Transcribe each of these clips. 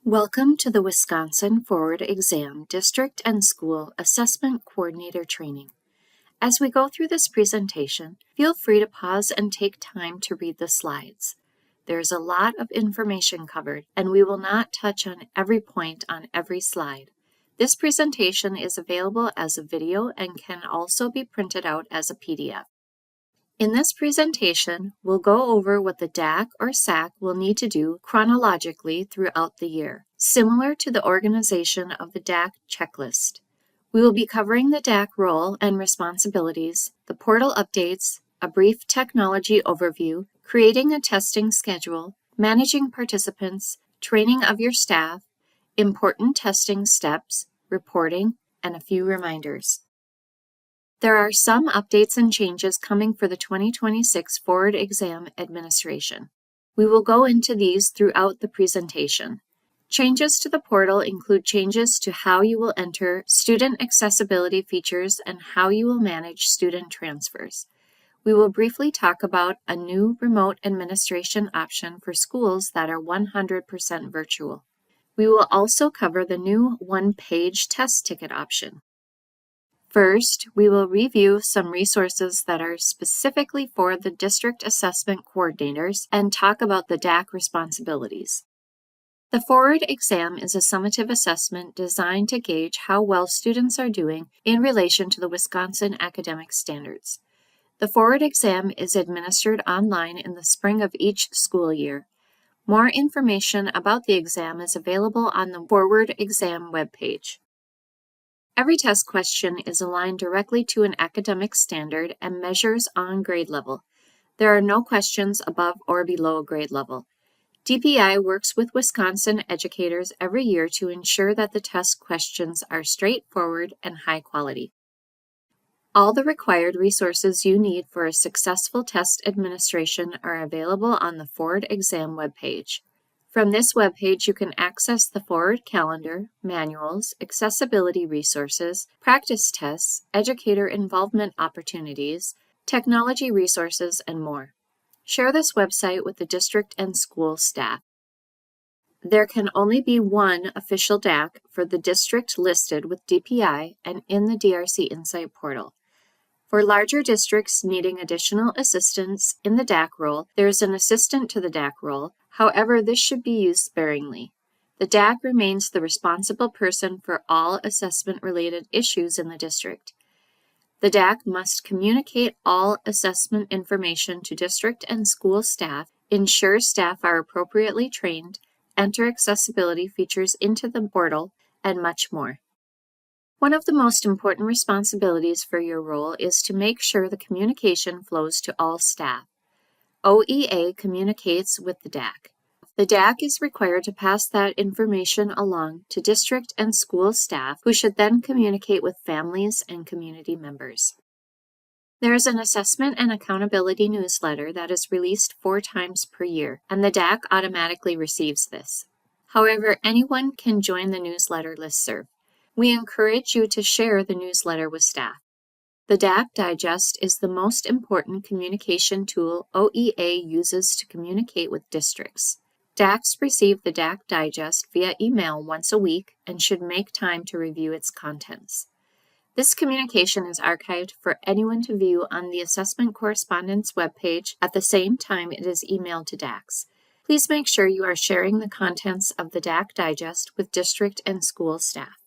Welcome to the Wisconsin Forward Exam District and School Assessment Coordinator Training. As we go through this presentation, feel free to pause and take time to read the slides. There's a lot of information covered, and we will not touch on every point on every slide. This presentation is available as a video and can also be printed out as a PDF. In this presentation, we'll go over what the DAC or SAC will need to do chronologically throughout the year, similar to the organization of the DAC checklist. We will be covering the DAC role and responsibilities, the portal updates, a brief technology overview, creating a testing schedule, managing participants, training of your staff, important testing steps, reporting, and a few reminders. There are some updates and changes coming for the 2026 Forward Exam Administration. We will go into these throughout the presentation. Changes to the portal include changes to how you will enter student accessibility features and how you will manage student transfers. We will briefly talk about a new remote administration option for schools that are 100% virtual. We will also cover the new one-page test ticket option. First, we will review some resources that are specifically for the district assessment coordinators and talk about the DAC responsibilities. The Forward Exam is a summative assessment designed to gauge how well students are doing in relation to the Wisconsin academic standards. The Forward Exam is administered online in the spring of each school year. More information about the exam is available on the Forward Exam webpage. Every test question is aligned directly to an academic standard and measures on grade level. There are no questions above or below grade level. DPI works with Wisconsin educators every year to ensure that the test questions are straightforward and high quality. All the required resources you need for a successful test administration are available on the Forward Exam webpage. From this webpage, you can access the Forward calendar, manuals, accessibility resources, practice tests, educator involvement opportunities, technology resources, and more. Share this website with the district and school staff. There can only be one official DAC for the district listed with DPI and in the DRC INSIGHT portal. For larger districts needing additional assistance in the DAC role, there is an assistant to the DAC role. However, this should be used sparingly. The DAC remains the responsible person for all assessment-related issues in the district. The DAC must communicate all assessment information to district and school staff, ensure staff are appropriately trained, enter accessibility features into the portal, and much more. One of the most important responsibilities for your role is to make sure the communication flows to all staff. OEA communicates with the DAC. The DAC is required to pass that information along to district and school staff, who should then communicate with families and community members. There is an assessment and accountability newsletter that is released 4 times per year, and the DAC automatically receives this. However, anyone can join the newsletter listserv. We encourage you to share the newsletter with staff. The DAC Digest is the most important communication tool OEA uses to communicate with districts. DACs receive the DAC Digest via email once a week and should make time to review its contents. This communication is archived for anyone to view on the Assessment Correspondence webpage at the same time it is emailed to DACs. Please make sure you are sharing the contents of the DAC Digest with district and school staff.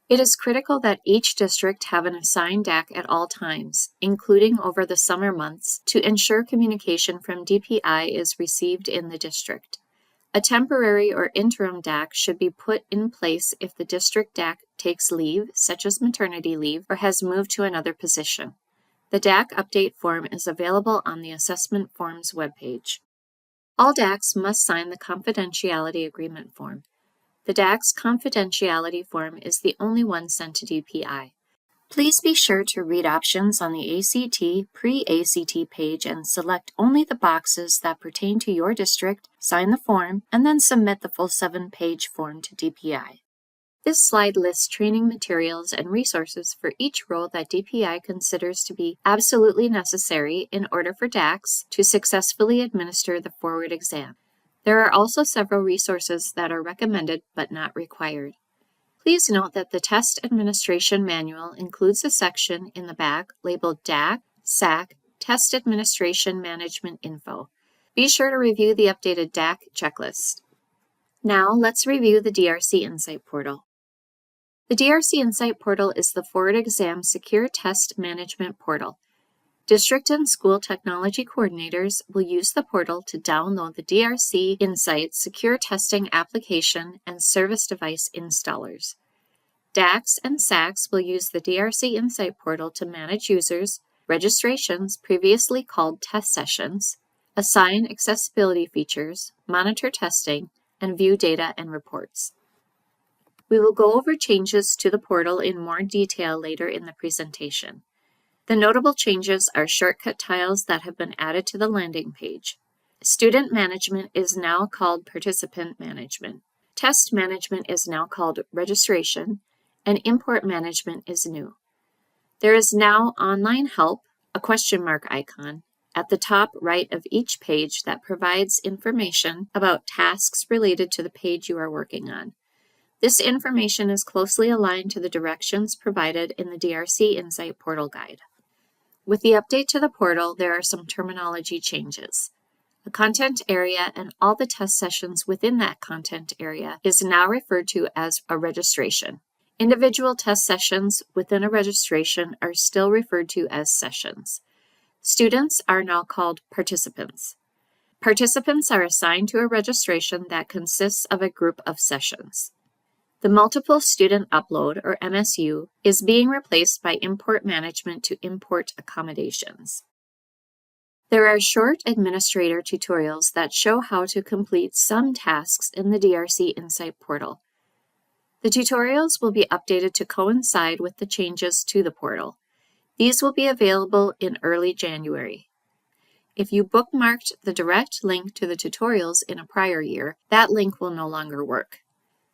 It is critical that each district have an assigned DAC at all times, including over the summer months, to ensure communication from DPI is received in the district. A temporary or interim DAC should be put in place if the district DAC takes leave, such as maternity leave, or has moved to another position. The DAC update form is available on the Assessment Forms webpage. All DACs must sign the confidentiality agreement form. The DAC's confidentiality form is the only one sent to DPI. Please be sure to read options on the ACT, pre-ACT page and select only the boxes that pertain to your district, sign the form, and then submit the full 7-page form to DPI. This slide lists training materials and resources for each role that DPI considers to be absolutely necessary in order for DACs to successfully administer the Forward Exam. There are also several resources that are recommended but not required. Please note that the Test Administration Manual includes a section in the back labeled DAC, SAC, Test Administration Management Info. Be sure to review the updated DAC checklist. Now let's review the DRC INSIGHT portal. The DRC INSIGHT portal is the Forward Exam Secure Test Management portal. District and school technology coordinators will use the portal to download the DRC INSIGHT Secure Testing Application and Service Device installers. DACs and SACs will use the DRC INSIGHT portal to manage users, registrations previously called test sessions, assign accessibility features, monitor testing, and view data and reports. We will go over changes to the portal in more detail later in the presentation. The notable changes are shortcut tiles that have been added to the landing page. Student management is now called participant management. Test management is now called registration, and import management is new. There is now online help, a question mark icon, at the top right of each page that provides information about tasks related to the page you are working on. This information is closely aligned to the directions provided in the DRC INSIGHT portal guide. With the update to the portal, there are some terminology changes. The content area and all the test sessions within that content area is now referred to as a registration. Individual test sessions within a registration are still referred to as sessions. Students are now called participants. Participants are assigned to a registration that consists of a group of sessions. The multiple student upload, or MSU, is being replaced by import management to import accommodations. There are short administrator tutorials that show how to complete some tasks in the DRC INSIGHT portal. The tutorials will be updated to coincide with the changes to the portal. These will be available in early January. If you bookmarked the direct link to the tutorials in a prior year, that link will no longer work.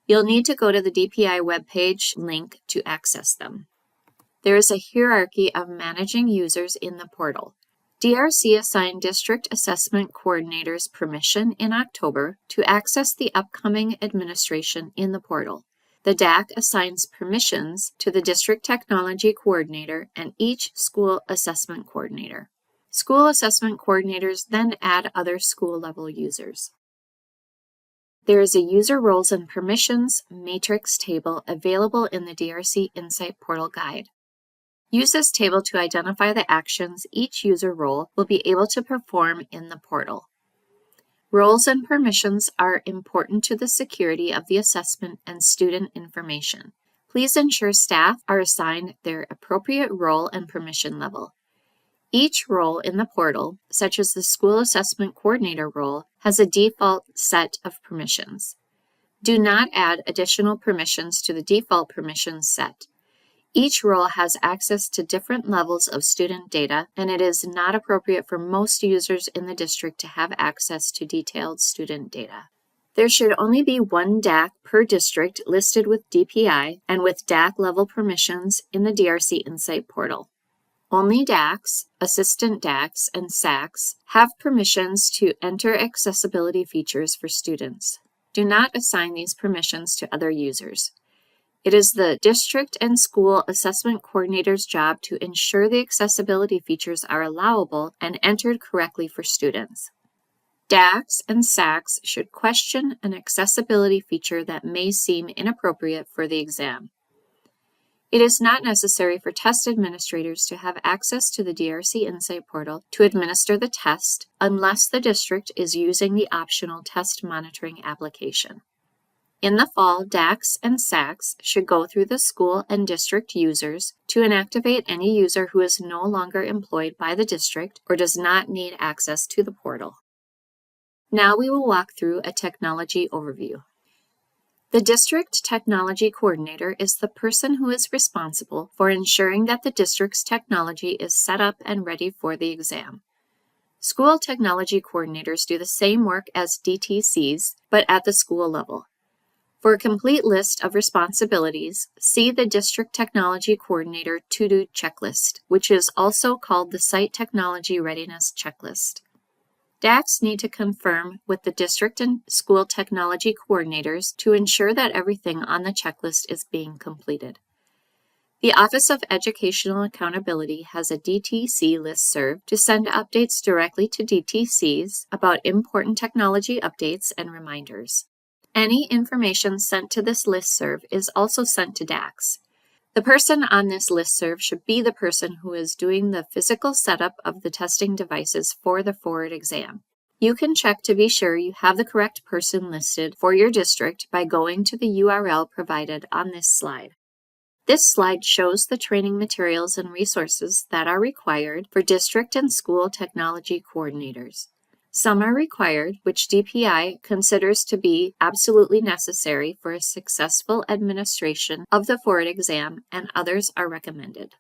You'll need to go to the DPI webpage link to access them. There is a hierarchy of managing users in the portal. DRC assigned District Assessment Coordinators permission in October to access the upcoming administration in the portal. The DAC assigns permissions to the District Technology Coordinator and each School Assessment Coordinator. School Assessment Coordinators then add other school-level users. There is a User Roles and Permissions matrix table available in the DRC INSIGHT portal guide. Use this table to identify the actions each user role will be able to perform in the portal. Roles and permissions are important to the security of the assessment and student information. Please ensure staff are assigned their appropriate role and permission level. Each role in the portal, such as the School Assessment Coordinator role, has a default set of permissions. Do not add additional permissions to the default permissions set. Each role has access to different levels of student data, and it is not appropriate for most users in the district to have access to detailed student data. There should only be one DAC per district listed with DPI and with DAC level permissions in the DRC INSIGHT portal. Only DACs, assistant DACs, and SACs have permissions to enter accessibility features for students. Do not assign these permissions to other users. It is the district and school assessment coordinator's job to ensure the accessibility features are allowable and entered correctly for students. DACs and SACs should question an accessibility feature that may seem inappropriate for the exam. It is not necessary for test administrators to have access to the DRC INSIGHT portal to administer the test unless the district is using the optional test monitoring application. In the fall, DACs and SACs should go through the school and district users to inactivate any user who is no longer employed by the district or does not need access to the portal. Now we will walk through a technology overview. The District Technology Coordinator is the person who is responsible for ensuring that the district's technology is set up and ready for the exam. School Technology Coordinators do the same work as DTCs, but at the school level. For a complete list of responsibilities, see the District Technology Coordinator To-Do Checklist, which is also called the Site Technology Readiness Checklist. DACs need to confirm with the district and school technology coordinators to ensure that everything on the checklist is being completed. The Office of Educational Accountability has a DTC listserv to send updates directly to DTCs about important technology updates and reminders. Any information sent to this listserv is also sent to DACs. The person on this listserv should be the person who is doing the physical setup of the testing devices for the forward exam. You can check to be sure you have the correct person listed for your district by going to the URL provided on this slide. This slide shows the training materials and resources that are required for district and school technology coordinators. Some are required, which DPI considers to be absolutely necessary for a successful administration of the forward exam, and others are recommended.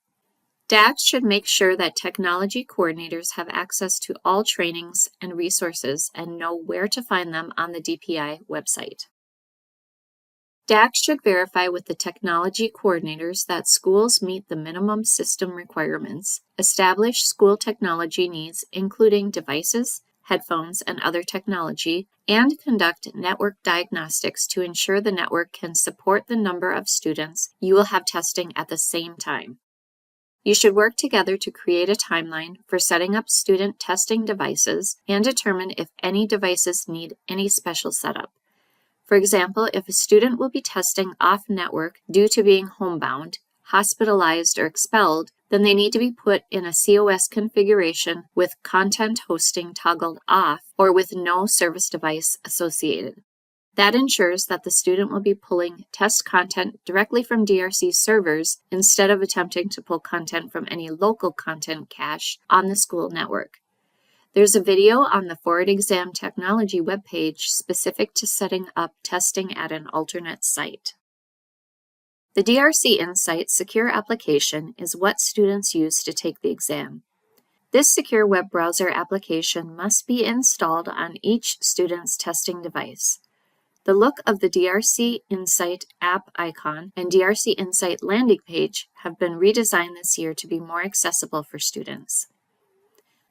DACs should make sure that technology coordinators have access to all trainings and resources and know where to find them on the DPI website. DACs should verify with the technology coordinators that schools meet the minimum system requirements, establish school technology needs including devices, headphones, and other technology, and conduct network diagnostics to ensure the network can support the number of students you will have testing at the same time. You should work together to create a timeline for setting up student testing devices and determine if any devices need any special setup. For example, if a student will be testing off-network due to being homebound, hospitalized, or expelled, then they need to be put in a COS configuration with content hosting toggled off or with no service device associated. That ensures that the student will be pulling test content directly from DRC servers instead of attempting to pull content from any local content cache on the school network. There's a video on the Forward Exam Technology webpage specific to setting up testing at an alternate site. The DRC INSIGHT secure application is what students use to take the exam. This secure web browser application must be installed on each student's testing device. The look of the DRC INSIGHT app icon and DRC INSIGHT landing page have been redesigned this year to be more accessible for students.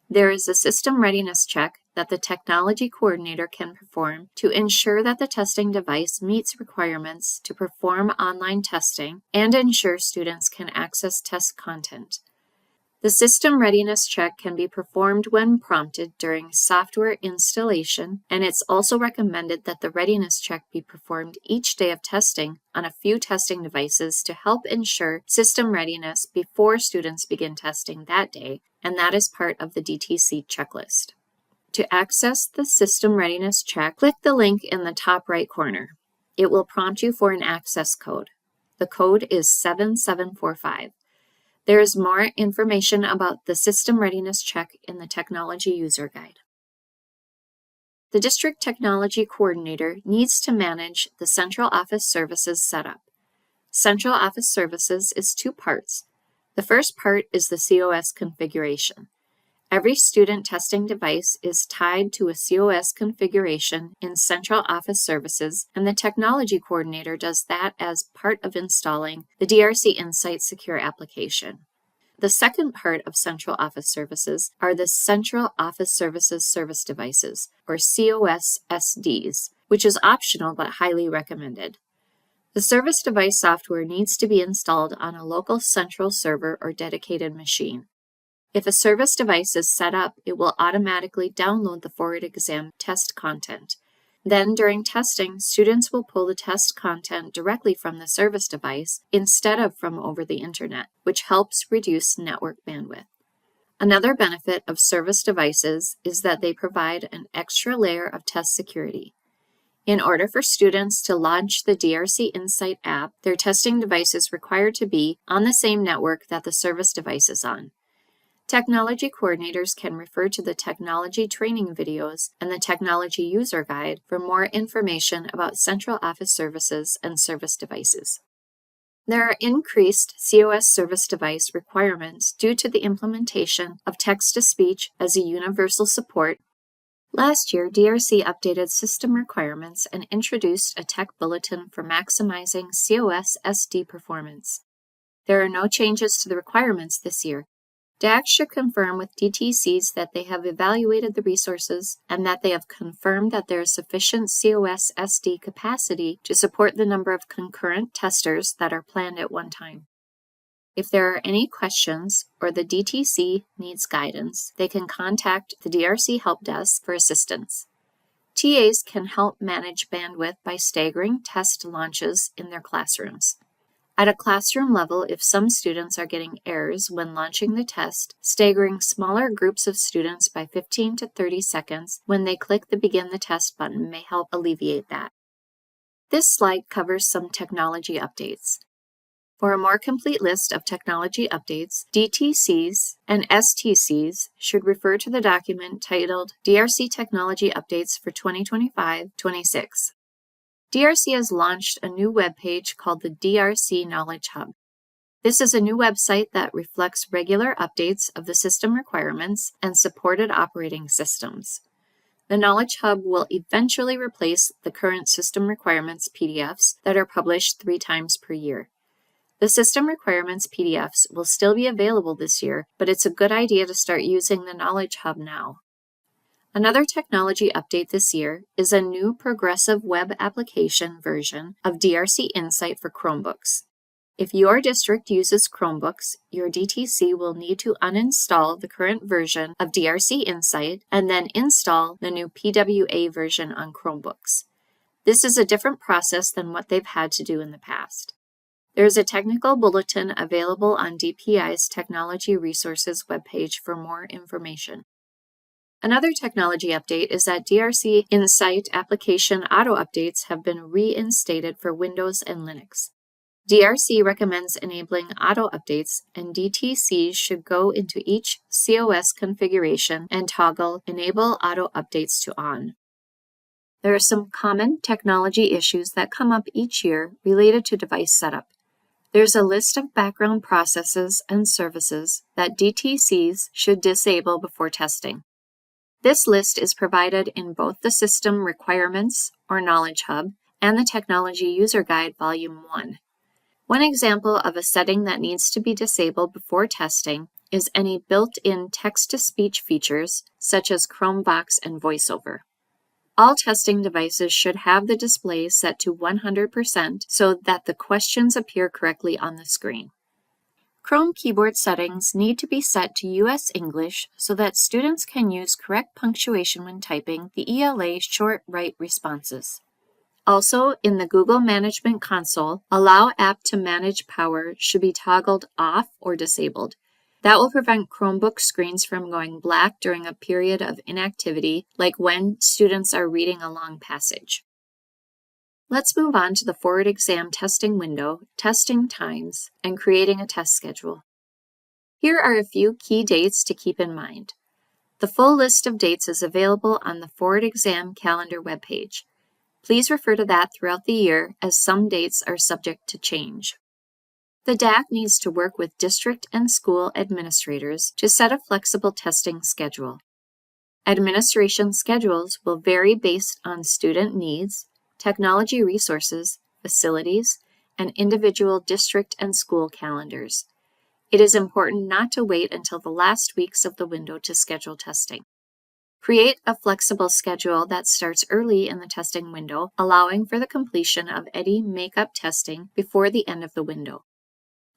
There is a system readiness check that the technology coordinator can perform to ensure that the testing device meets requirements to perform online testing and ensure students can access test content. The system readiness check can be performed when prompted during software installation, and it's also recommended that the readiness check be performed each day of testing on a few testing devices to help ensure system readiness before students begin testing that day, and that is part of the DTC checklist. To access the system readiness check, click the link in the top right corner. It will prompt you for an access code. The code is 7745. There is more information about the system readiness check in the Technology User Guide. The District Technology Coordinator needs to manage the Central Office Services setup. Central Office Services is two parts. The first part is the COS configuration. Every student testing device is tied to a COS configuration in Central Office Services, and the Technology Coordinator does that as part of installing the DRC INSIGHT secure application. The second part of Central Office Services are the Central Office Services Service Devices, or COS-SDs, which is optional but highly recommended. The service device software needs to be installed on a local central server or dedicated machine. If a service device is set up, it will automatically download the forward exam test content. Then, during testing, students will pull the test content directly from the service device instead of from over the internet, which helps reduce network bandwidth. Another benefit of service devices is that they provide an extra layer of test security. In order for students to launch the DRC INSIGHT app, their testing device is required to be on the same network that the service device is on. Technology coordinators can refer to the technology training videos and the technology user guide for more information about central office services and service devices. There are increased COS service device requirements due to the implementation of text-to-speech as a universal support. Last year, DRC updated system requirements and introduced a tech bulletin for maximizing COS SD performance. There are no changes to the requirements this year. DACs should confirm with DTCs that they have evaluated the resources and that they have confirmed that there is sufficient COS SD capacity to support the number of concurrent testers that are planned at one time. If there are any questions or the DTC needs guidance, they can contact the DRC Help Desk for assistance. TAs can help manage bandwidth by staggering test launches in their classrooms. At a classroom level, if some students are getting errors when launching the test, staggering smaller groups of students by 15 to 30 seconds when they click the Begin the Test button may help alleviate that. This slide covers some technology updates. For a more complete list of technology updates, DTCs and STCs should refer to the document titled DRC Technology Updates for 2025-26. DRC has launched a new webpage called the DRC Knowledge Hub. This is a new website that reflects regular updates of the system requirements and supported operating systems. The Knowledge Hub will eventually replace the current system requirements PDFs that are published 3 times per year. The system requirements PDFs will still be available this year, but it's a good idea to start using the Knowledge Hub now. Another technology update this year is a new progressive web application version of DRC INSIGHT for Chromebooks. If your district uses Chromebooks, your DTC will need to uninstall the current version of DRC INSIGHT and then install the new PWA version on Chromebooks. This is a different process than what they've had to do in the past. There is a technical bulletin available on DPI's Technology Resources webpage for more information. Another technology update is that DRC INSIGHT application auto-updates have been reinstated for Windows and Linux. DRC recommends enabling auto-updates, and DTCs should go into each COS configuration and toggle Enable Auto-Updates to On. There are some common technology issues that come up each year related to device setup. There's a list of background processes and services that DTCs should disable before testing. This list is provided in both the System Requirements, or Knowledge Hub, and the Technology User Guide Volume 1. One example of a setting that needs to be disabled before testing is any built-in text-to-speech features, such as Chromevox and VoiceOver. All testing devices should have the display set to 100% so that the questions appear correctly on the screen. Chrome keyboard settings need to be set to US English so that students can use correct punctuation when typing the ELA short right responses. Also, in the Google Management Console, Allow App to Manage Power should be toggled off or disabled. That will prevent Chromebook screens from going black during a period of inactivity, like when students are reading a long passage. Let's move on to the forward exam testing window, testing times, and creating a test schedule. Here are a few key dates to keep in mind. The full list of dates is available on the forward exam calendar webpage. Please refer to that throughout the year, as some dates are subject to change. The DAC needs to work with district and school administrators to set a flexible testing schedule. Administration schedules will vary based on student needs, technology resources, facilities, and individual district and school calendars. It is important not to wait until the last weeks of the window to schedule testing. Create a flexible schedule that starts early in the testing window, allowing for the completion of any makeup testing before the end of the window.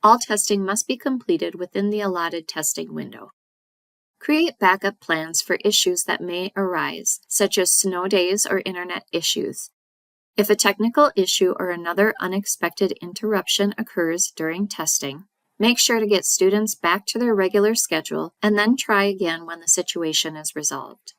All testing must be completed within the allotted testing window. Create backup plans for issues that may arise, such as snow days or internet issues. If a technical issue or another unexpected interruption occurs during testing, make sure to get students back to their regular schedule and then try again when the situation is resolved.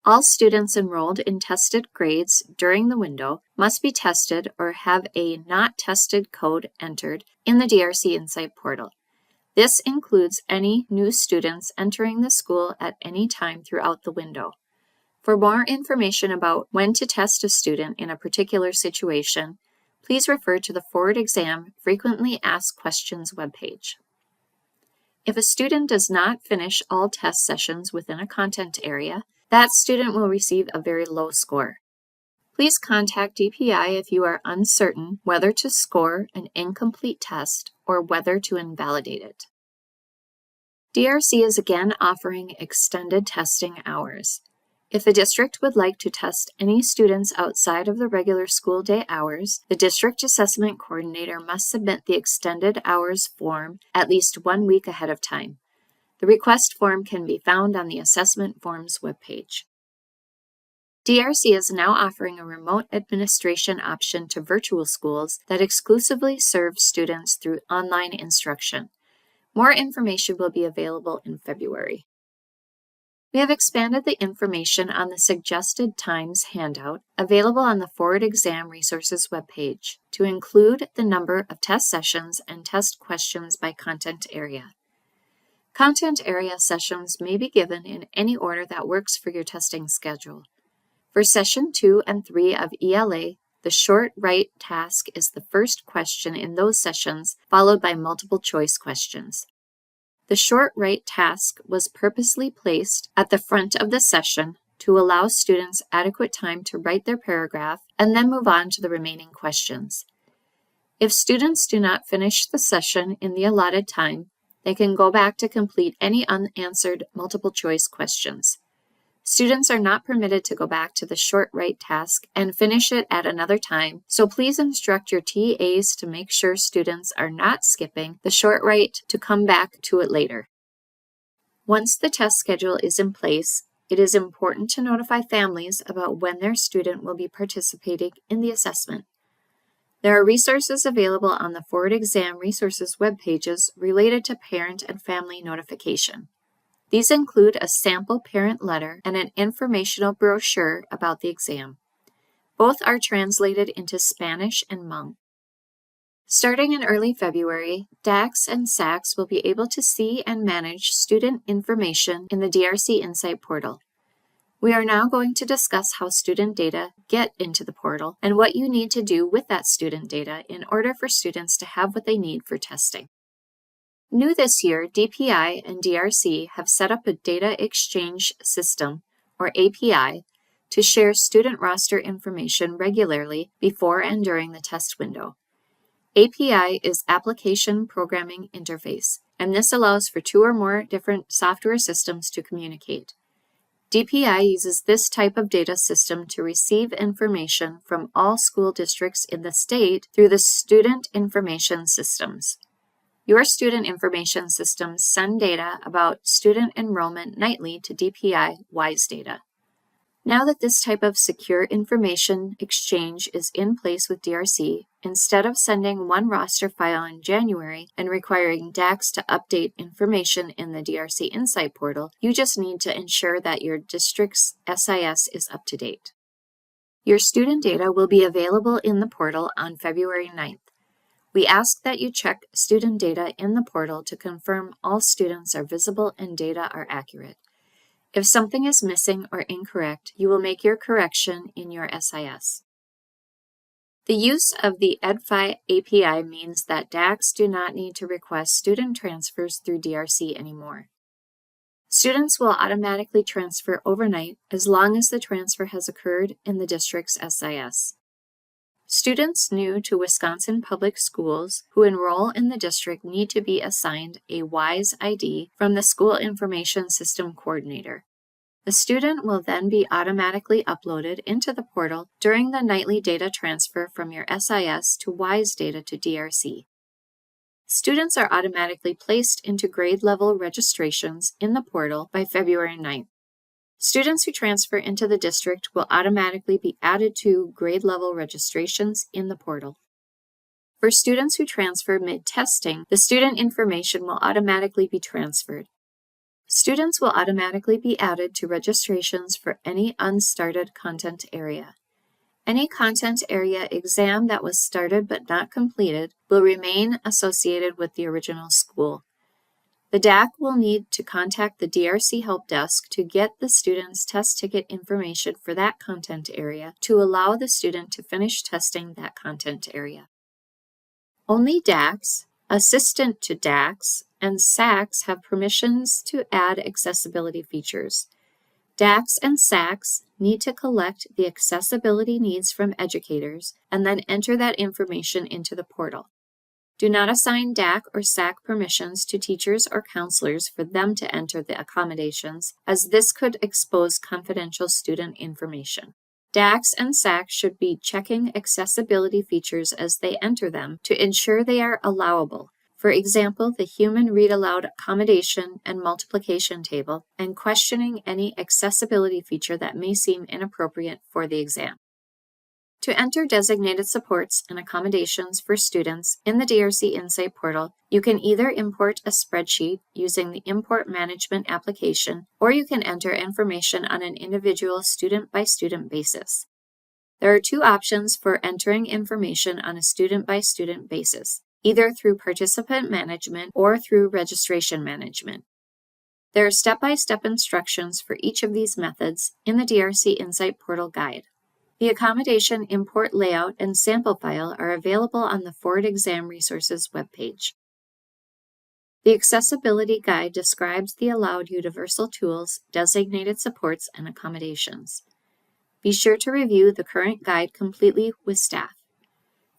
All students enrolled in tested grades during the window must be tested or have a not tested code entered in the DRC INSIGHT portal. This includes any new students entering the school at any time throughout the window. For more information about when to test a student in a particular situation, please refer to the Forward Exam Frequently Asked Questions webpage. If a student does not finish all test sessions within a content area, that student will receive a very low score. Please contact DPI if you are uncertain whether to score an incomplete test or whether to invalidate it. DRC is again offering extended testing hours. If the district would like to test any students outside of the regular school day hours, the district assessment coordinator must submit the extended hours form at least 1 week ahead of time. The request form can be found on the assessment forms webpage. DRC is now offering a remote administration option to virtual schools that exclusively serve students through online instruction. More information will be available in February. We have expanded the information on the suggested times handout available on the Forward Exam Resources webpage to include the number of test sessions and test questions by content area. Content area sessions may be given in any order that works for your testing schedule. For Session 2 and 3 of ELA, the short right task is the first question in those sessions, followed by multiple choice questions. The short right task was purposely placed at the front of the session to allow students adequate time to write their paragraph and then move on to the remaining questions. If students do not finish the session in the allotted time, they can go back to complete any unanswered multiple choice questions. Students are not permitted to go back to the short right task and finish it at another time, so please instruct your TAs to make sure students are not skipping the short right to come back to it later. Once the test schedule is in place, it is important to notify families about when their student will be participating in the assessment. There are resources available on the Forward Exam Resources web pages related to parent and family notification. These include a sample parent letter and an informational brochure about the exam. Both are translated into Spanish and Hmong. Starting in early February, DACs and SACs will be able to see and manage student information in the DRC INSIGHT portal. We are now going to discuss how student data get into the portal and what you need to do with that student data in order for students to have what they need for testing. New this year, DPI and DRC have set up a data exchange system, or API, to share student roster information regularly before and during the test window. API is Application Programming Interface, and this allows for 2 or more different software systems to communicate. DPI uses this type of data system to receive information from all school districts in the state through the Student Information Systems. Your student information systems send data about student enrollment nightly to DPI WISE data. Now that this type of secure information exchange is in place with DRC, instead of sending one roster file in January and requiring DACs to update information in the DRC INSIGHT portal, you just need to ensure that your district's SIS is up to date. Your student data will be available in the portal on February 9th. We ask that you check student data in the portal to confirm all students are visible and data are accurate. If something is missing or incorrect, you will make your correction in your SIS. The use of the EdFi API means that DACs do not need to request student transfers through DRC anymore. Students will automatically transfer overnight as long as the transfer has occurred in the district's SIS. Students new to Wisconsin Public Schools who enroll in the district need to be assigned a WISE ID from the School Information System Coordinator. The student will then be automatically uploaded into the portal during the nightly data transfer from your SIS to WISE data to DRC. Students are automatically placed into grade level registrations in the portal by February 9th. Students who transfer into the district will automatically be added to grade level registrations in the portal. For students who transfer mid-testing, the student information will automatically be transferred. Students will automatically be added to registrations for any unstarted content area. Any content area exam that was started but not completed will remain associated with the original school. The DAC will need to contact the DRC Help Desk to get the student's test ticket information for that content area to allow the student to finish testing that content area. Only DACs, assistant to DACs, and SACs have permissions to add accessibility features. DACs and SACs need to collect the accessibility needs from educators and then enter that information into the portal. Do not assign DAC or SAC permissions to teachers or counselors for them to enter the accommodations, as this could expose confidential student information. DACs and SACs should be checking accessibility features as they enter them to ensure they are allowable. For example, the human read-aloud accommodation and multiplication table, and questioning any accessibility feature that may seem inappropriate for the exam. To enter designated supports and accommodations for students in the DRC INSIGHT portal, you can either import a spreadsheet using the Import Management application, or you can enter information on an individual student-by-student basis. There are two options for entering information on a student-by-student basis, either through participant management or through registration management. There are step-by-step instructions for each of these methods in the DRC INSIGHT portal guide. The accommodation import layout and sample file are available on the Forward Exam Resources webpage. The accessibility guide describes the allowed universal tools, designated supports, and accommodations. Be sure to review the current guide completely with staff.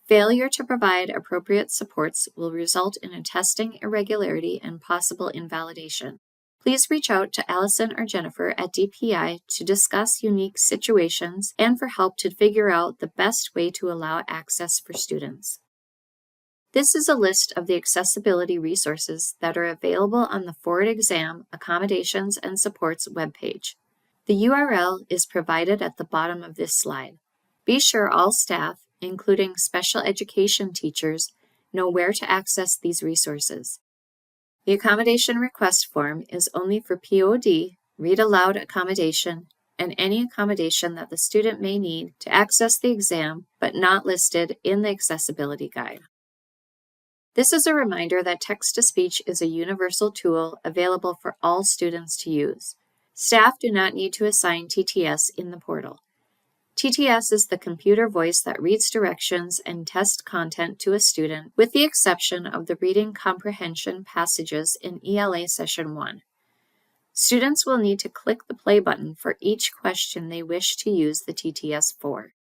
Failure to provide appropriate supports will result in a testing irregularity and possible invalidation. Please reach out to Allison or Jennifer at DPI to discuss unique situations and for help to figure out the best way to allow access for students. This is a list of the accessibility resources that are available on the Forward Exam Accommodations and Supports webpage. The URL is provided at the bottom of this slide. Be sure all staff, including special education teachers, know where to access these resources. The accommodation request form is only for POD, read aloud accommodation, and any accommodation that the student may need to access the exam, but not listed in the accessibility guide. This is a reminder that text-to-speech is a universal tool available for all students to use. Staff do not need to assign TTS in the portal. TTS is the computer voice that reads directions and test content to a student, with the exception of the reading comprehension passages in ELA Session 1. Students will need to click the play button for each question they wish to use the TTS for.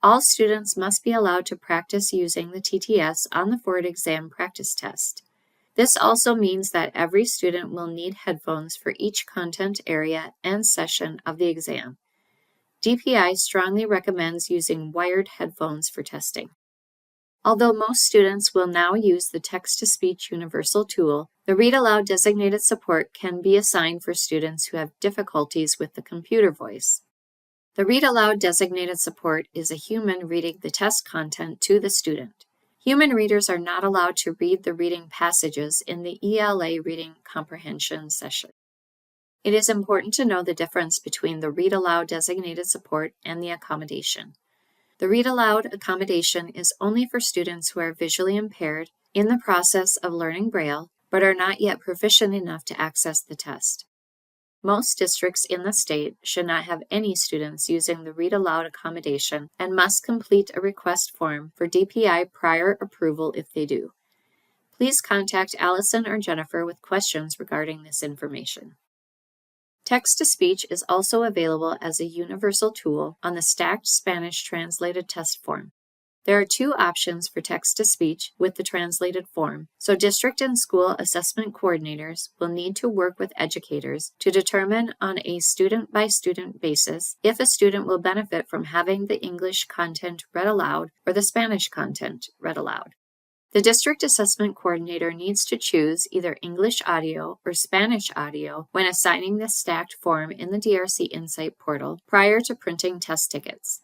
All students must be allowed to practice using the TTS on the Forward Exam practice test. This also means that every student will need headphones for each content area and session of the exam. DPI strongly recommends using wired headphones for testing. Although most students will now use the text-to-speech universal tool, the Read Aloud designated support can be assigned for students who have difficulties with the computer voice. The Read Aloud designated support is a human reading the test content to the student. Human readers are not allowed to read the reading passages in the ELA reading comprehension session. It is important to know the difference between the Read Aloud designated support and the accommodation. The Read Aloud accommodation is only for students who are visually impaired in the process of learning Braille, but are not yet proficient enough to access the test. Most districts in the state should not have any students using the Read Aloud accommodation and must complete a request form for DPI prior approval if they do. Please contact Allison or Jennifer with questions regarding this information. Text-to-speech is also available as a universal tool on the stacked Spanish translated test form. There are two options for text-to-speech with the translated form, so district and school assessment coordinators will need to work with educators to determine on a student-by-student basis if a student will benefit from having the English content read aloud or the Spanish content read aloud. The district assessment coordinator needs to choose either English audio or Spanish audio when assigning the stacked form in the DRC INSIGHT portal prior to printing test tickets.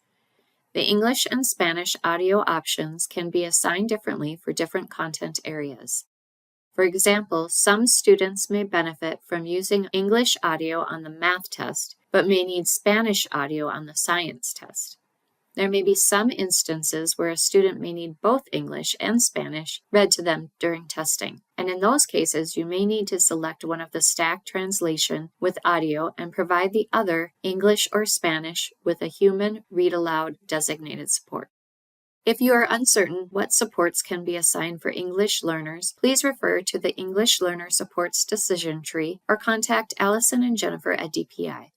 The English and Spanish audio options can be assigned differently for different content areas. For example, some students may benefit from using English audio on the math test, but may need Spanish audio on the science test. There may be some instances where a student may need both English and Spanish read to them during testing, and in those cases you may need to select one of the stacked translation with audio and provide the other, English or Spanish, with a human read-aloud designated support. If you are uncertain what supports can be assigned for English learners, please refer to the English Learner Supports decision tree or contact Allison and Jennifer at DPI.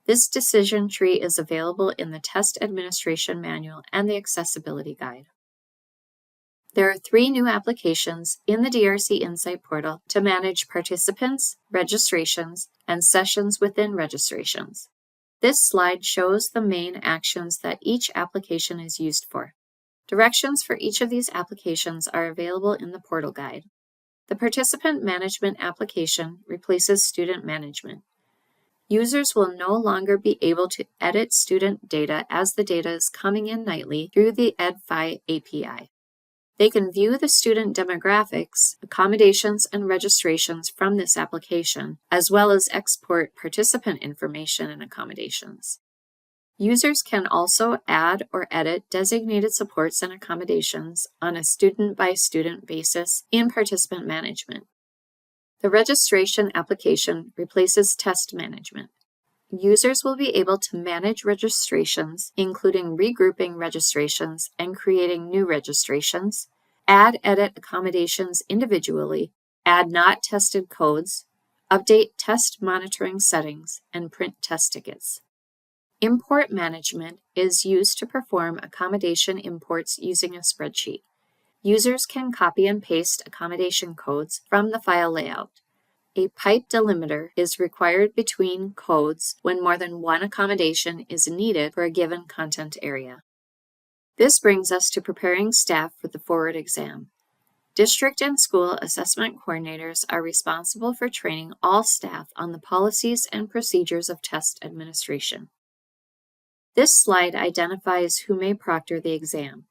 This decision tree is available in the Test Administration Manual and the Accessibility Guide. There are 3 new applications in the DRC INSIGHT portal to manage participants, registrations, and sessions within registrations. This slide shows the main actions that each application is used for. Directions for each of these applications are available in the portal guide. The Participant Management application replaces Student Management. Users will no longer be able to edit student data as the data is coming in nightly through the EdFi API. They can view the student demographics, accommodations, and registrations from this application, as well as export participant information and accommodations. Users can also add or edit designated supports and accommodations on a student-by-student basis in Participant Management. The Registration application replaces Test Management. Users will be able to manage registrations, including regrouping registrations and creating new registrations, edit accommodations individually, add not tested codes, update test monitoring settings, and print test tickets. Import management is used to perform accommodation imports using a spreadsheet. Users can copy and paste accommodation codes from the file layout. A pipe delimiter is required between codes when more than one accommodation is needed for a given content area. This brings us to preparing staff for the forward exam. District and school assessment coordinators are responsible for training all staff on the policies and procedures of test administration. This slide identifies who may proctor the exam.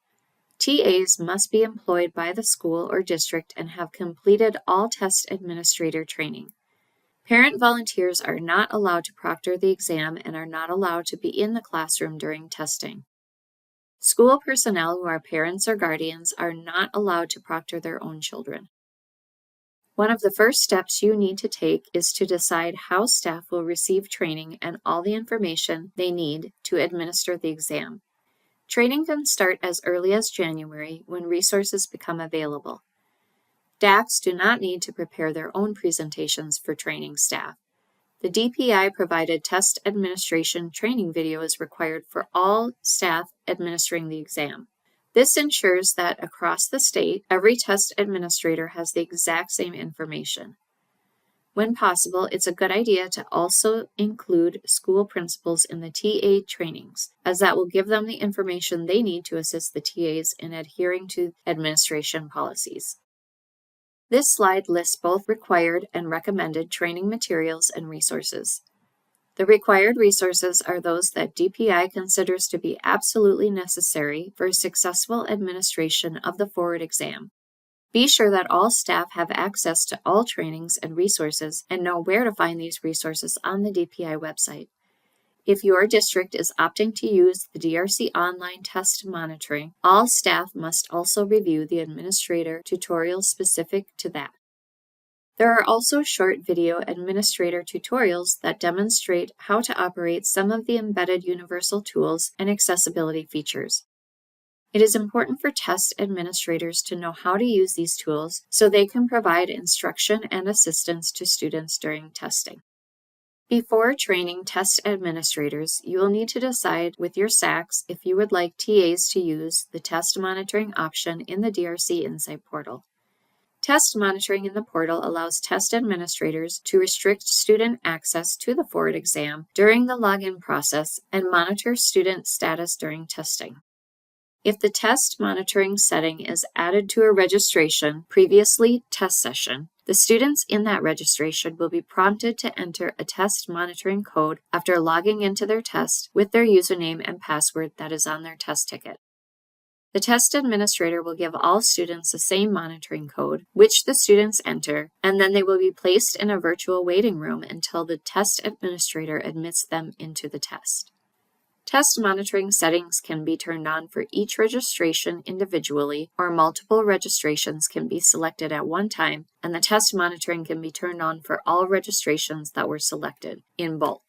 TAs must be employed by the school or district and have completed all test administrator training. Parent volunteers are not allowed to proctor the exam and are not allowed to be in the classroom during testing. School personnel who are parents or guardians are not allowed to proctor their own children. One of the first steps you need to take is to decide how staff will receive training and all the information they need to administer the exam. Training can start as early as January when resources become available. DACs do not need to prepare their own presentations for training staff. The DPI-provided test administration training video is required for all staff administering the exam. This ensures that across the state, every test administrator has the exact same information. When possible, it's a good idea to also include school principals in the TA trainings, as that will give them the information they need to assist the TAs in adhering to administration policies. This slide lists both required and recommended training materials and resources. The required resources are those that DPI considers to be absolutely necessary for a successful administration of the forward exam. Be sure that all staff have access to all trainings and resources and know where to find these resources on the DPI website. If your district is opting to use the DRC online test monitoring, all staff must also review the administrator tutorials specific to that. There are also short video administrator tutorials that demonstrate how to operate some of the embedded universal tools and accessibility features. It is important for test administrators to know how to use these tools so they can provide instruction and assistance to students during testing. Before training test administrators, you will need to decide with your SACs if you would like TAs to use the test monitoring option in the DRC INSIGHT portal. Test monitoring in the portal allows test administrators to restrict student access to the forward exam during the login process and monitor student status during testing. If the test monitoring setting is added to a registration, previously test session, the students in that registration will be prompted to enter a test monitoring code after logging into their test with their username and password that is on their test ticket. The test administrator will give all students the same monitoring code, which the students enter, and then they will be placed in a virtual waiting room until the test administrator admits them into the test. Test monitoring settings can be turned on for each registration individually, or multiple registrations can be selected at one time, and the test monitoring can be turned on for all registrations that were selected in bulk.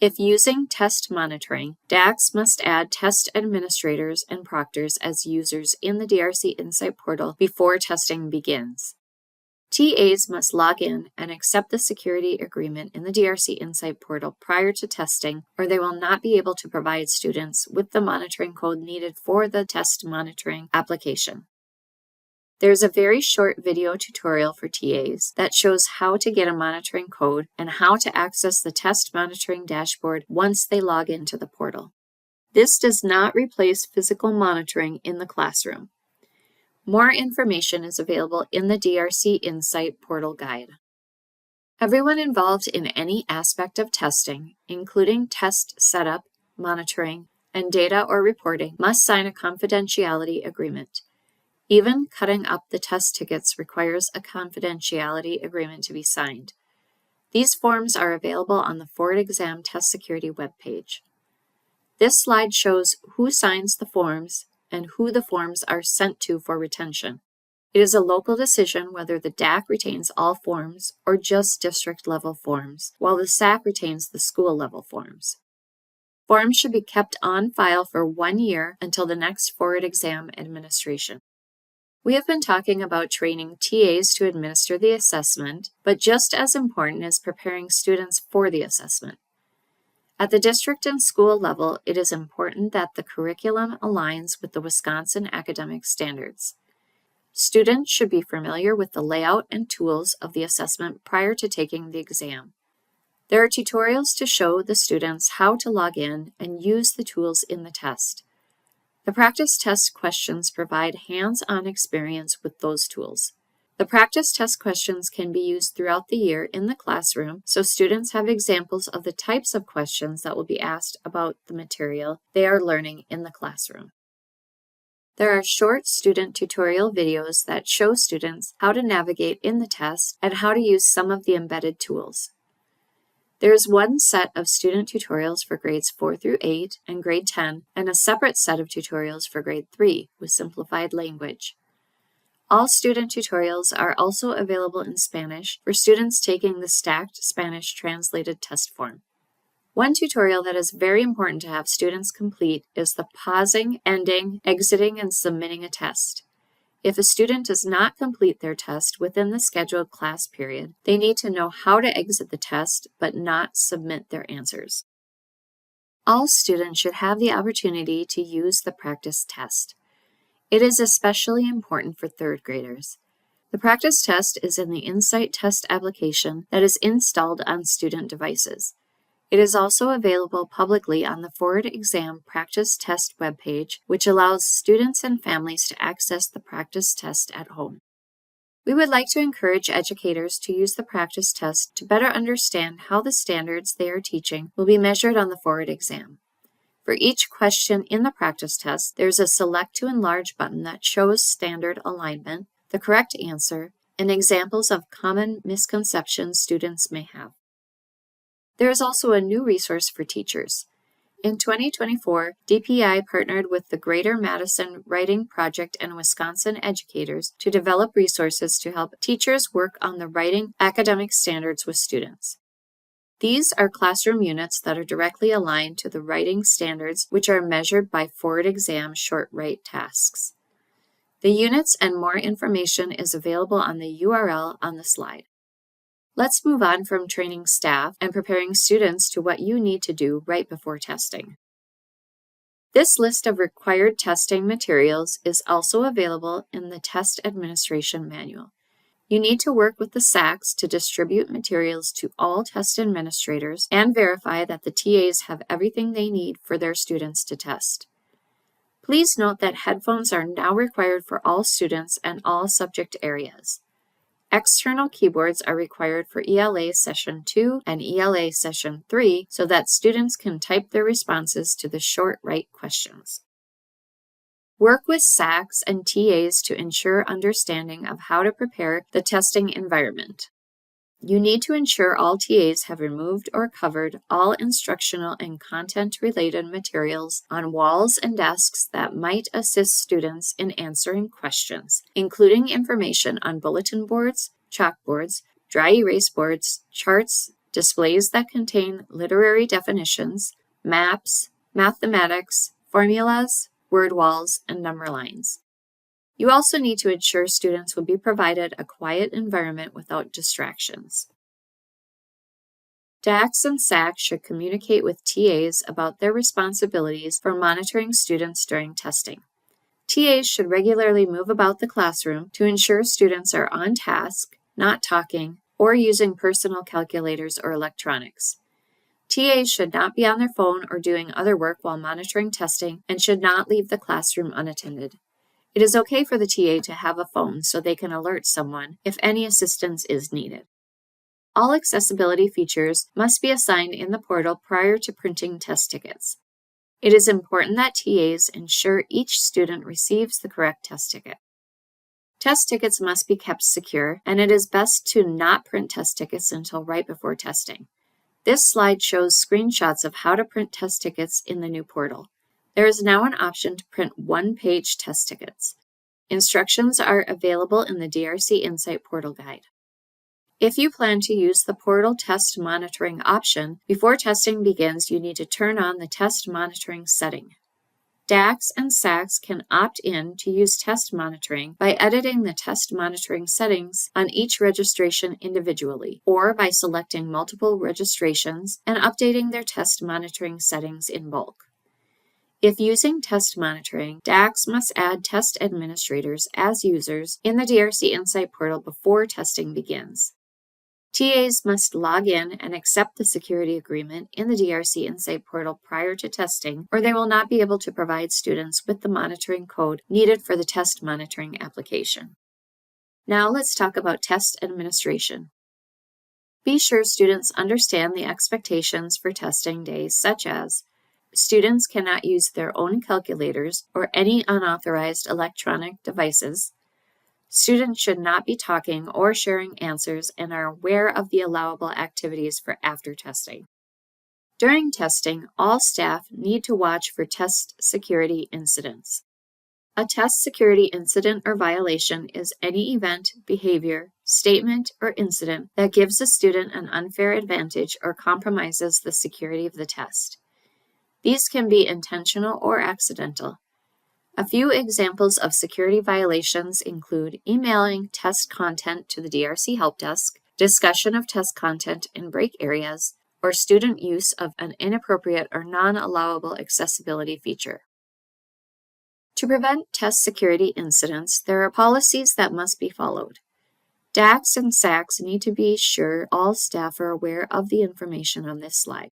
If using test monitoring, DACs must add test administrators and proctors as users in the DRC INSIGHT portal before testing begins. TAs must log in and accept the security agreement in the DRC INSIGHT portal prior to testing, or they will not be able to provide students with the monitoring code needed for the test monitoring application. There's a very short video tutorial for TAs that shows how to get a monitoring code and how to access the test monitoring dashboard once they log into the portal. This does not replace physical monitoring in the classroom. More information is available in the DRC INSIGHT portal guide. Everyone involved in any aspect of testing, including test setup, monitoring, and data or reporting, must sign a confidentiality agreement. Even cutting up the test tickets requires a confidentiality agreement to be signed. These forms are available on the Forward Exam Test Security webpage. This slide shows who signs the forms and who the forms are sent to for retention. It is a local decision whether the DAC retains all forms or just district-level forms, while the SAC retains the school-level forms. Forms should be kept on file for 1 year until the next Forward Exam administration. We have been talking about training TAs to administer the assessment, but just as important is preparing students for the assessment. At the district and school level, it is important that the curriculum aligns with the Wisconsin academic standards. Students should be familiar with the layout and tools of the assessment prior to taking the exam. There are tutorials to show the students how to log in and use the tools in the test. The practice test questions provide hands-on experience with those tools. The practice test questions can be used throughout the year in the classroom, so students have examples of the types of questions that will be asked about the material they are learning in the classroom. There are short student tutorial videos that show students how to navigate in the test and how to use some of the embedded tools. There is one set of student tutorials for grades 4 through 8 and grade 10, and a separate set of tutorials for grade 3 with simplified language. All student tutorials are also available in Spanish for students taking the stacked Spanish translated test form. One tutorial that is very important to have students complete is the pausing, ending, exiting, and submitting a test. If a student does not complete their test within the scheduled class period, they need to know how to exit the test but not submit their answers. All students should have the opportunity to use the practice test. It is especially important for third graders. The practice test is in the Insight test application that is installed on student devices. It is also available publicly on the Forward Exam Practice Test webpage, which allows students and families to access the practice test at home. We would like to encourage educators to use the practice test to better understand how the standards they are teaching will be measured on the Forward Exam. For each question in the practice test, there is a Select to Enlarge button that shows standard alignment, the correct answer, and examples of common misconceptions students may have. There is also a new resource for teachers. In 2024, DPI partnered with the Greater Madison Writing Project and Wisconsin educators to develop resources to help teachers work on the writing academic standards with students. These are classroom units that are directly aligned to the writing standards, which are measured by Forward Exam short write tasks. The units and more information is available on the URL on the slide. Let's move on from training staff and preparing students to what you need to do right before testing. This list of required testing materials is also available in the Test Administration Manual. You need to work with the SACs to distribute materials to all test administrators and verify that the TAs have everything they need for their students to test. Please note that headphones are now required for all students and all subject areas. External keyboards are required for ELA Session 2 and ELA Session 3 so that students can type their responses to the short write questions. Work with SACs and TAs to ensure understanding of how to prepare the testing environment. You need to ensure all TAs have removed or covered all instructional and content-related materials on walls and desks that might assist students in answering questions, including information on bulletin boards, chalkboards, dry erase boards, charts, displays that contain literary definitions, maps, mathematics, formulas, word walls, and number lines. You also need to ensure students will be provided a quiet environment without distractions. DACs and SACs should communicate with TAs about their responsibilities for monitoring students during testing. TAs should regularly move about the classroom to ensure students are on task, not talking, or using personal calculators or electronics. TAs should not be on their phone or doing other work while monitoring testing and should not leave the classroom unattended. It is okay for the TA to have a phone so they can alert someone if any assistance is needed. All accessibility features must be assigned in the portal prior to printing test tickets. It is important that TAs ensure each student receives the correct test ticket. Test tickets must be kept secure, and it is best to not print test tickets until right before testing. This slide shows screenshots of how to print test tickets in the new portal. There is now an option to print one-page test tickets. Instructions are available in the DRC INSIGHT portal guide. If you plan to use the portal test monitoring option, before testing begins, you need to turn on the test monitoring setting. DACs and SACs can opt in to use test monitoring by editing the test monitoring settings on each registration individually, or by selecting multiple registrations and updating their test monitoring settings in bulk. If using test monitoring, DACs must add test administrators as users in the DRC INSIGHT portal before testing begins. TAs must log in and accept the security agreement in the DRC INSIGHT portal prior to testing, or they will not be able to provide students with the monitoring code needed for the test monitoring application. Now let's talk about test administration. Be sure students understand the expectations for testing days, such as students cannot use their own calculators or any unauthorized electronic devices. Students should not be talking or sharing answers and are aware of the allowable activities for after testing. During testing, all staff need to watch for test security incidents. A test security incident or violation is any event, behavior, statement, or incident that gives a student an unfair advantage or compromises the security of the test. These can be intentional or accidental. A few examples of security violations include emailing test content to the DRC Help Desk, discussion of test content in break areas, or student use of an inappropriate or non-allowable accessibility feature. To prevent test security incidents, there are policies that must be followed. DACs and SACs need to be sure all staff are aware of the information on this slide.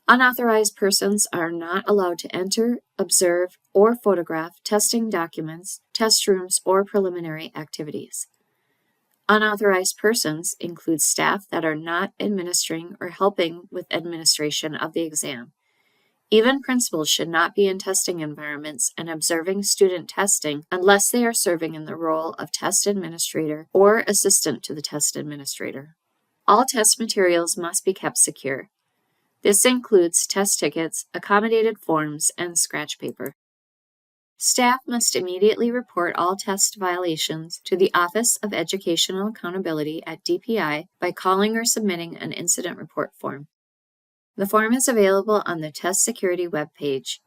Unauthorized persons are not allowed to enter, observe, or photograph testing documents, test rooms, or preliminary activities. Unauthorized persons include staff that are not administering or helping with administration of the exam. Even principals should not be in testing environments and observing student testing unless they are serving in the role of test administrator or assistant to the test administrator. All test materials must be kept secure. This includes test tickets, accommodated forms, and scratch paper. Staff must immediately report all test violations to the Office of Educational Accountability at DPI by calling or submitting an incident report form. The form is available on the Test Security webpage.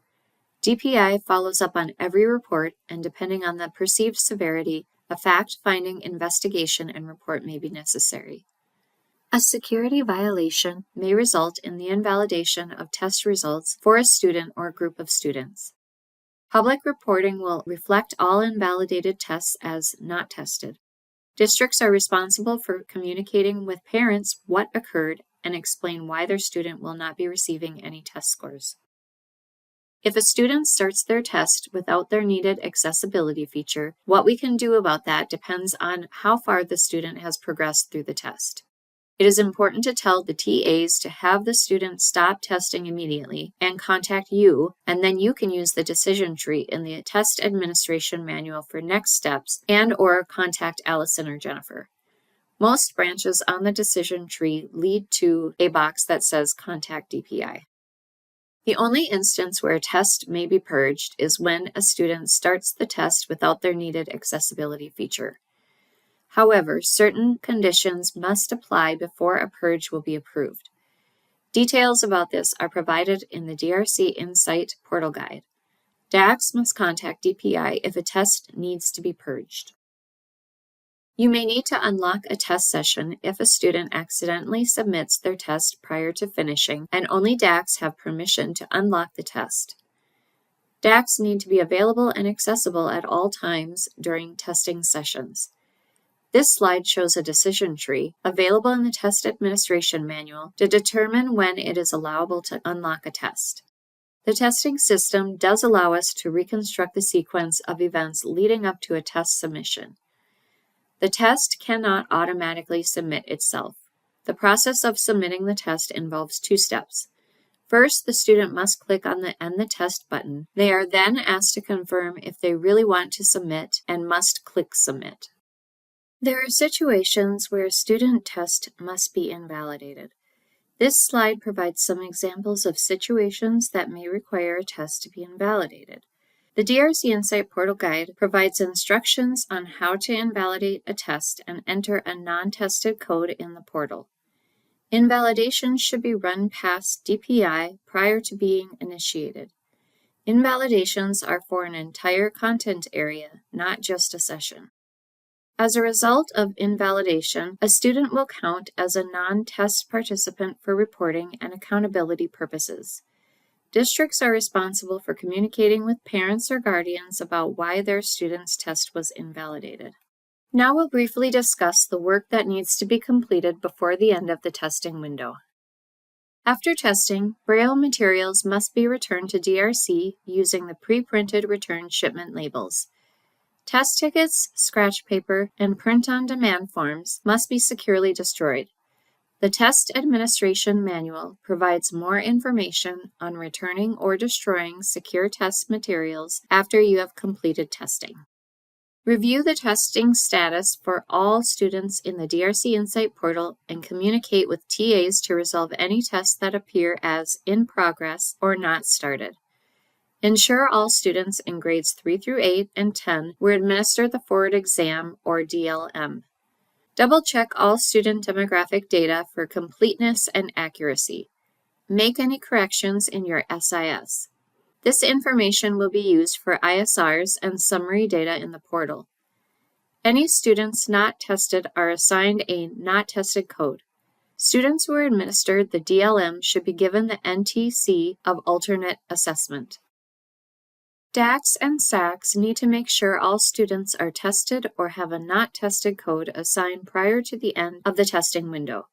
DPI follows up on every report, and depending on the perceived severity, a fact-finding investigation and report may be necessary. A security violation may result in the invalidation of test results for a student or group of students. Public reporting will reflect all invalidated tests as not tested. Districts are responsible for communicating with parents what occurred and explain why their student will not be receiving any test scores. If a student starts their test without their needed accessibility feature, what we can do about that depends on how far the student has progressed through the test. It is important to tell the TAs to have the student stop testing immediately and contact you, and then you can use the decision tree in the test administration manual for next steps and/or contact Allison or Jennifer. Most branches on the decision tree lead to a box that says Contact DPI. The only instance where a test may be purged is when a student starts the test without their needed accessibility feature. However, certain conditions must apply before a purge will be approved. Details about this are provided in the DRC INSIGHT portal guide. DACs must contact DPI if a test needs to be purged. You may need to unlock a test session if a student accidentally submits their test prior to finishing, and only DACs have permission to unlock the test. DACs need to be available and accessible at all times during testing sessions. This slide shows a decision tree available in the Test Administration Manual to determine when it is allowable to unlock a test. The testing system does allow us to reconstruct the sequence of events leading up to a test submission. The test cannot automatically submit itself. The process of submitting the test involves 2 steps. First, the student must click on the End the Test button. They are then asked to confirm if they really want to submit and must click Submit. There are situations where a student test must be invalidated. This slide provides some examples of situations that may require a test to be invalidated. The DRC INSIGHT Portal Guide provides instructions on how to invalidate a test and enter a non-tested code in the portal. Invalidation should be run past DPI prior to being initiated. Invalidations are for an entire content area, not just a session. As a result of invalidation, a student will count as a non-test participant for reporting and accountability purposes. Districts are responsible for communicating with parents or guardians about why their student's test was invalidated. Now we'll briefly discuss the work that needs to be completed before the end of the testing window. After testing, Braille materials must be returned to DRC using the pre-printed return shipment labels. Test tickets, scratch paper, and print-on-demand forms must be securely destroyed. The Test Administration Manual provides more information on returning or destroying secure test materials after you have completed testing. Review the testing status for all students in the DRC INSIGHT portal and communicate with TAs to resolve any tests that appear as in progress or not started. Ensure all students in grades 3 through 8 and 10 were administered the forward exam or DLM. Double-check all student demographic data for completeness and accuracy. Make any corrections in your SIS. This information will be used for ISRs and summary data in the portal. Any students not tested are assigned a not tested code. Students who are administered the DLM should be given the NTC of alternate assessment. DACs and SACs need to make sure all students are tested or have a not tested code assigned prior to the end of the testing window.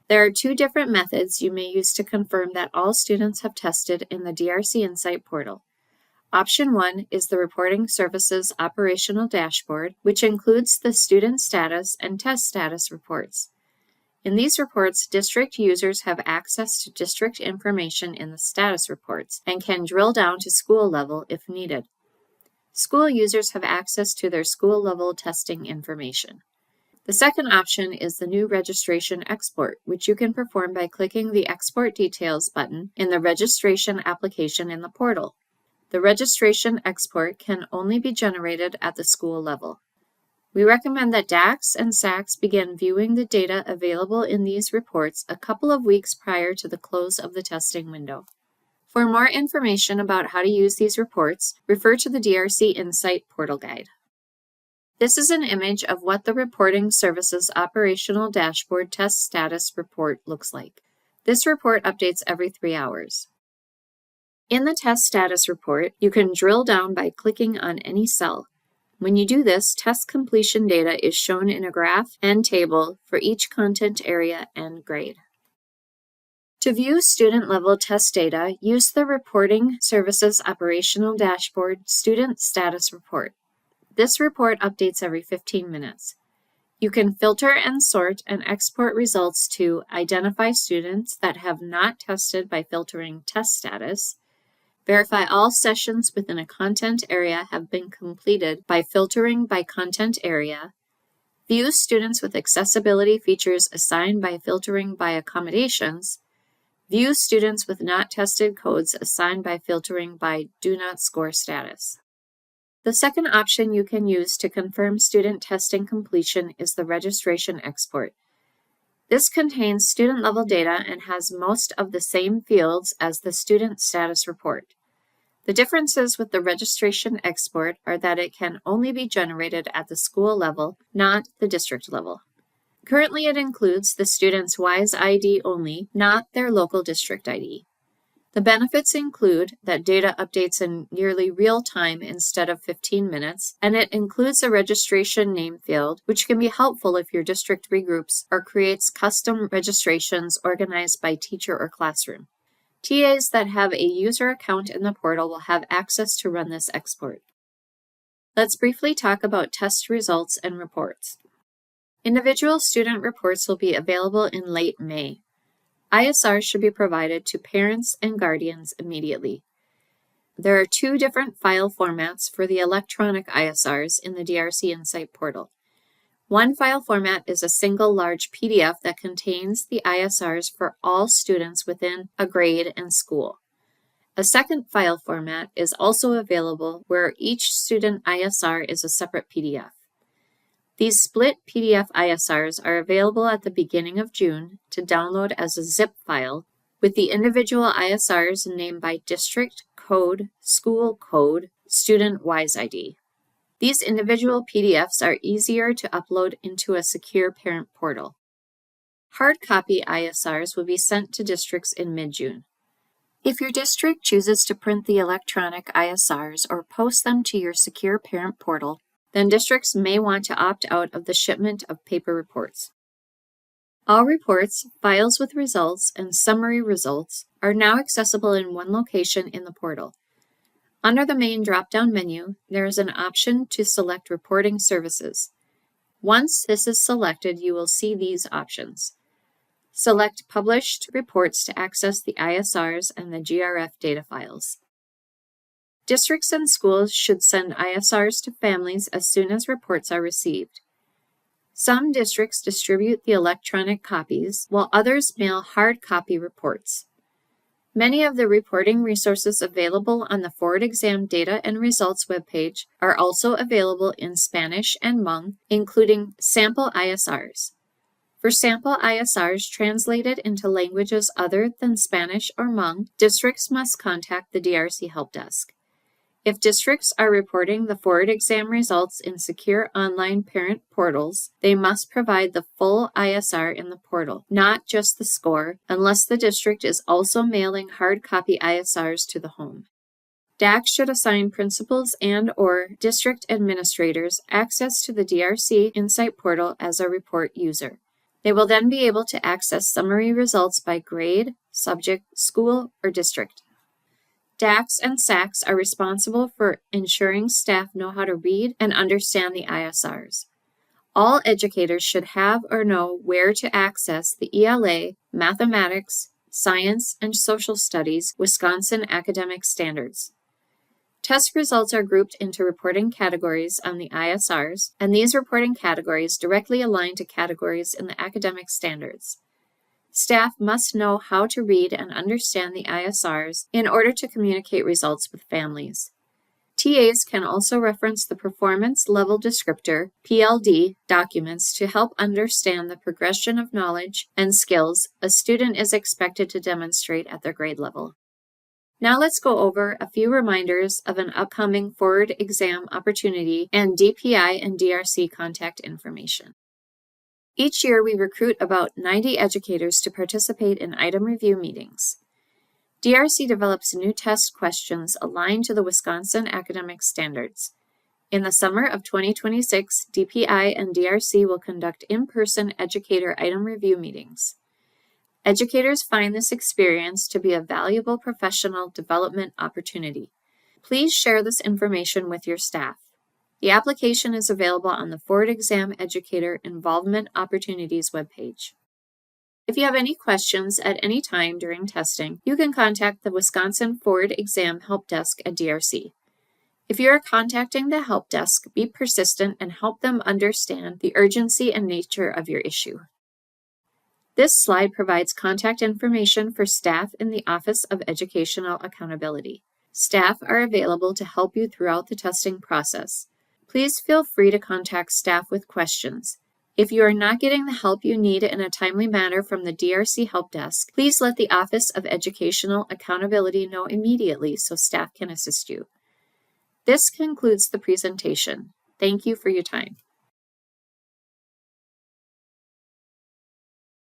There are 2 different methods you may use to confirm that all students have tested in the DRC INSIGHT portal. Option 1 is the Reporting Services Operational Dashboard, which includes the student status and test status reports. In these reports, district users have access to district information in the status reports and can drill down to school level if needed. School users have access to their school level testing information. The second option is the new registration export, which you can perform by clicking the Export Details button in the registration application in the portal. The registration export can only be generated at the school level. We recommend that DACs and SACs begin viewing the data available in these reports a couple of weeks prior to the close of the testing window. For more information about how to use these reports, refer to the DRC INSIGHT Portal Guide. This is an image of what the Reporting Services Operational Dashboard Test Status Report looks like. This report updates every 3 hours. In the test status report, you can drill down by clicking on any cell. When you do this, test completion data is shown in a graph and table for each content area and grade. To view student-level test data, use the Reporting Services Operational Dashboard Student Status Report. This report updates every 15 minutes. You can filter and sort and export results to identify students that have not tested by filtering test status, verify all sessions within a content area have been completed by filtering by content area, view students with accessibility features assigned by filtering by accommodations, view students with not tested codes assigned by filtering by do not score status. The second option you can use to confirm student testing completion is the registration export. This contains student-level data and has most of the same fields as the student status report. The differences with the registration export are that it can only be generated at the school level, not the district level. Currently, it includes the student's WISE ID only, not their local district ID. The benefits include that data updates in nearly real time instead of 15 minutes, and it includes a registration name field, which can be helpful if your district regroups or creates custom registrations organized by teacher or classroom. TAs that have a user account in the portal will have access to run this export. Let's briefly talk about test results and reports. Individual student reports will be available in late May. ISRs should be provided to parents and guardians immediately. There are two different file formats for the electronic ISRs in the DRC INSIGHT portal. One file format is a single large PDF that contains the ISRs for all students within a grade and school. A second file format is also available where each student ISR is a separate PDF. These split PDF ISRs are available at the beginning of June to download as a zip file with the individual ISRs named by district code, school code, student WISE ID. These individual PDFs are easier to upload into a secure parent portal. Hard copy ISRs will be sent to districts in mid-June. If your district chooses to print the electronic ISRs or post them to your secure parent portal, then districts may want to opt out of the shipment of paper reports. All reports, files with results, and summary results are now accessible in one location in the portal. Under the main drop-down menu, there is an option to select Reporting Services. Once this is selected, you will see these options. Select Published Reports to access the ISRs and the GRF data files. Districts and schools should send ISRs to families as soon as reports are received. Some districts distribute the electronic copies, while others mail hard copy reports. Many of the reporting resources available on the Forward Exam Data and Results webpage are also available in Spanish and Hmong, including sample ISRs. For sample ISRs translated into languages other than Spanish or Hmong, districts must contact the DRC Help Desk. If districts are reporting the Forward Exam results in secure online parent portals, they must provide the full ISR in the portal, not just the score, unless the district is also mailing hard copy ISRs to the home. DACs should assign principals and/or district administrators access to the DRC INSIGHT portal as a report user. They will then be able to access summary results by grade, subject, school, or district. DACs and SACs are responsible for ensuring staff know how to read and understand the ISRs. All educators should have or know where to access the ELA, Mathematics, Science, and Social Studies Wisconsin Academic Standards. Test results are grouped into reporting categories on the ISRs, and these reporting categories directly align to categories in the academic standards. Staff must know how to read and understand the ISRs in order to communicate results with families. TAs can also reference the Performance Level Descriptor, PLD, documents to help understand the progression of knowledge and skills a student is expected to demonstrate at their grade level. Now let's go over a few reminders of an upcoming Forward Exam opportunity and DPI and DRC contact information. Each year, we recruit about 90 educators to participate in item review meetings. DRC develops new test questions aligned to the Wisconsin academic standards. In the summer of 2026, DPI and DRC will conduct in-person educator item review meetings. Educators find this experience to be a valuable professional development opportunity. Please share this information with your staff. The application is available on the Forward Exam Educator Involvement Opportunities webpage. If you have any questions at any time during testing, you can contact the Wisconsin Forward Exam Help Desk at DRC. If you are contacting the Help Desk, be persistent and help them understand the urgency and nature of your issue. This slide provides contact information for staff in the Office of Educational Accountability. Staff are available to help you throughout the testing process. Please feel free to contact staff with questions. If you are not getting the help you need in a timely manner from the DRC Help Desk, please let the Office of Educational Accountability know immediately so staff can assist you. This concludes the presentation. Thank you for your time.